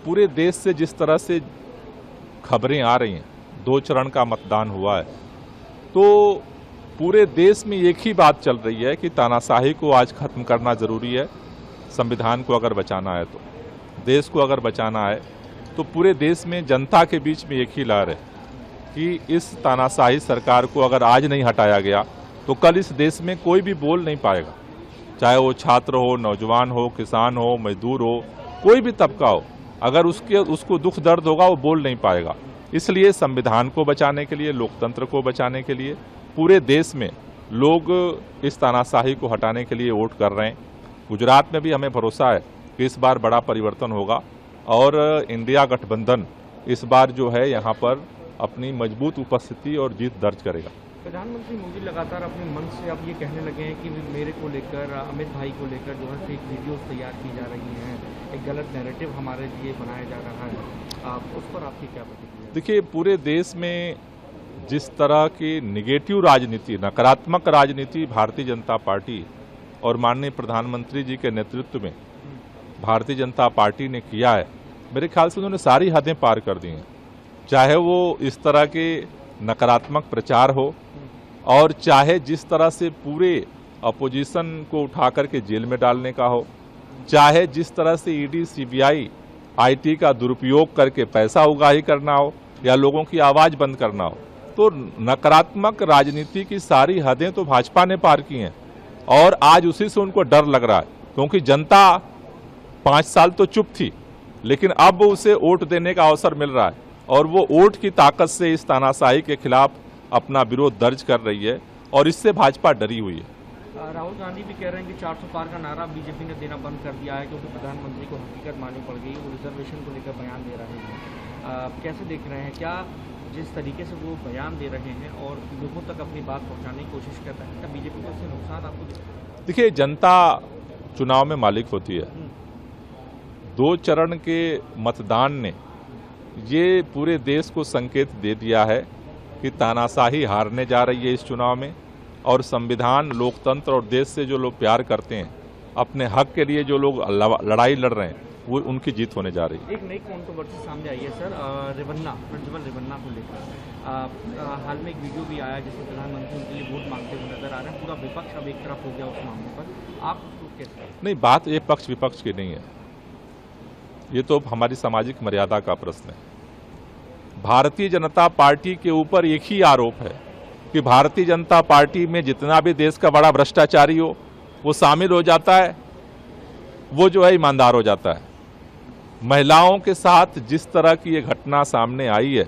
पूरे देश से जिस तरह से खबरें आ रही हैं, 2 चरण का मतदान हुआ है, तो पूरे देश में एक ही बात चल रही है कि तानाशाही को आज खत्म करना जरूरी है। संविधान को अगर बचाना है, तो देश को अगर बचाना है, तो पूरे देश में जनता के बीच में एक ही लहर है कि इस तानाशाही सरकार को अगर आज नहीं हटाया गया तो कल इस देश में कोई भी बोल नहीं पाएगा, चाहे वो छात्र हो, नौजवान हो, किसान हो, मजदूर हो, कोई भी तबका हो, अगर उसको दुख दर्द होगा वो बोल नहीं पाएगा। इसलिए संविधान को बचाने के लिए, लोकतंत्र को बचाने के लिए पूरे देश में लोग इस तानाशाही को हटाने के लिए वोट कर रहे हैं। गुजरात में भी हमें भरोसा है कि इस बार बड़ा परिवर्तन होगा और इंडिया गठबंधन इस बार जो है यहाँ पर अपनी मजबूत उपस्थिति और जीत दर्ज करेगा। प्रधानमंत्री मोदी लगातार अपने मन से अब ये कहने लगे हैं कि मेरे को लेकर, अमित भाई को लेकर जो है फेक वीडियोस तैयार की जा रही हैं, एक गलत नैरेटिव हमारे लिए बनाया जा रहा है, उस पर आपकी क्या प्रतिक्रिया? देखिए, पूरे देश में जिस तरह की निगेटिव राजनीति, नकारात्मक राजनीति भारतीय जनता पार्टी और माननीय प्रधानमंत्री जी के नेतृत्व में भारतीय जनता पार्टी ने किया है, मेरे ख्याल से उन्होंने सारी हदें पार कर दी हैं। चाहे वो इस तरह के नकारात्मक प्रचार हो और चाहे जिस तरह से पूरे अपोजिशन को उठा करके जेल में डालने का हो, चाहे जिस तरह से ईडी, सीबीआई, आईटी का दुरुपयोग करके पैसा उगाही करना हो या लोगों की आवाज बंद करना हो, तो नकारात्मक राजनीति की सारी हदें तो भाजपा ने पार की हैं और आज उसी से उनको डर लग रहा है, क्योंकि जनता 5 साल तो चुप थी, लेकिन अब उसे वोट देने का अवसर मिल रहा है और वो वोट की ताकत से इस तानाशाही के खिलाफ अपना विरोध दर्ज कर रही है और इससे भाजपा डरी हुई है। राहुल गांधी भी कह रहे हैं कि 400 पार का नारा बीजेपी ने देना बंद कर दिया है क्योंकि प्रधानमंत्री को हकीकत माननी पड़ गई, वो रिजर्वेशन को लेकर बयान दे रहे हैं। कैसे देख रहे हैं, क्या जिस तरीके से वो बयान दे रहे हैं और लोगों तक अपनी बात पहुंचाने की कोशिश कर रहे हैं, क्या बीजेपी को इससे नुकसान आपको दिखता है? देखिए, जनता चुनाव में मालिक होती है। 2 चरण के मतदान ने ये पूरे देश को संकेत दे दिया है कि तानाशाही हारने जा रही है इस चुनाव में और संविधान, लोकतंत्र और देश से जो लोग प्यार करते हैं, अपने हक के लिए जो लोग लड़ाई लड़ रहे हैं, वो उनकी जीत होने जा रही है। एक नई कंट्रोवर्सी सामने आई है सर, प्रज्वल रेवन्ना को लेकर। हाल में एक वीडियो भी आया जिसमें प्रधानमंत्री उनके लिए वोट मांगते हुए नजर आ रहे हैं। पूरा विपक्ष अब एक तरफ हो गया उस मामले पर, आप उसको कैसे? नहीं, बात ये पक्ष विपक्ष की नहीं है, ये तो हमारी सामाजिक मर्यादा का प्रश्न है। भारतीय जनता पार्टी के ऊपर एक ही आरोप है कि भारतीय जनता पार्टी में जितना भी देश का बड़ा भ्रष्टाचारी हो वो शामिल हो जाता है, वो जो है ईमानदार हो जाता है। महिलाओं के साथ जिस तरह की ये घटना सामने आई है,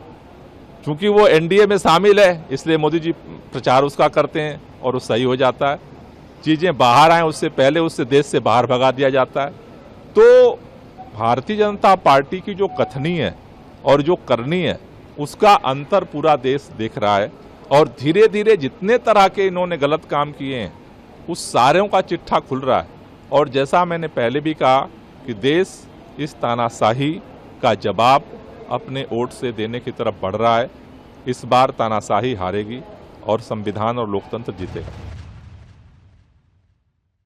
क्योंकि वो एनडीए में शामिल है इसलिए मोदी जी प्रचार उसका करते हैं और वो सही हो जाता है। चीजें बाहर आए उससे पहले उससे देश से बाहर भगा दिया जाता है। तो भारतीय जनता पार्टी की जो कथनी है और जो करनी है, उसका अंतर पूरा देश देख रहा है और धीरे धीरे जितने तरह के इन्होंने गलत काम किए हैं उस सारों का चिट्ठा खुल रहा है। और जैसा मैंने पहले भी कहा कि देश इस तानाशाही का जवाब अपने वोट से देने की तरफ बढ़ रहा है। इस बार तानाशाही हारेगी और संविधान और लोकतंत्र जीतेगा।